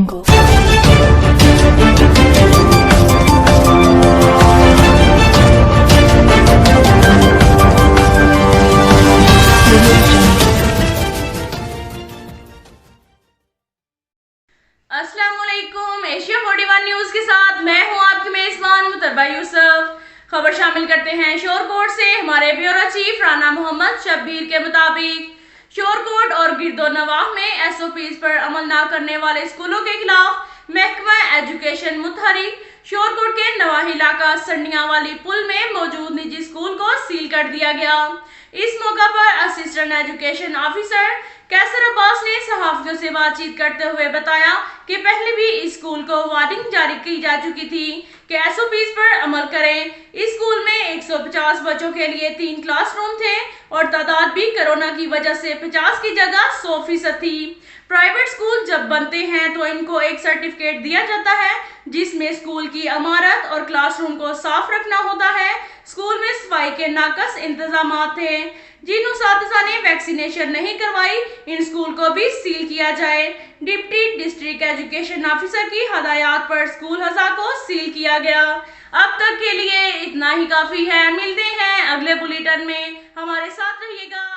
अस्सलाम वालेकुम। Asia 41 news के साथ मैं हूं आपकी मेजबान मुतरबा यूसुफ। खबर शामिल करते हैं शोरकोट से। हमारे ब्यूरो चीफ राना मोहम्मद शब्बीर के मुताबिक शोरकोट और गिरदोनवाह में एसओपीज पर अमल न करने वाले स्कूलों के खिलाफ महकमा एजुकेशन मुतहरिक शोरकोट के नवाही इलाका संडिया वाली पुल में मौजूद निजी स्कूल को सील कर दिया गया। इस मौका पर असिस्टेंट एजुकेशन ऑफिसर कैसर अब्बास ने सहाफियों से बातचीत करते हुए बताया कि पहले भी इस स्कूल को वार्निंग जारी की जा चुकी थी कि एसओपीज पर अमल करें। इस स्कूल में 150 बच्चों के लिए 3 क्लासरूम थे और तादाद भी कोरोना की वजह से 50 की जगह 100% थी। प्राइवेट स्कूल जब बनते हैं तो इनको एक सर्टिफिकेट दिया जाता है जिसमें स्कूल की इमारत और क्लासरूम को साफ रखना होता है। स्कूल में सफाई के नाकस इंतजाम थे। जिन उस्तादिजा ने वैक्सीनेशन नहीं करवाई, इन स्कूल को भी सील किया जाए। डिप्टी डिस्ट्रिक्ट एजुकेशन ऑफिसर की हदायत पर स्कूल हज़ा को सील किया गया। अब तक के लिए इतना ही काफी है। मिलते हैं अगले बुलेटिन में, हमारे साथ रहिएगा।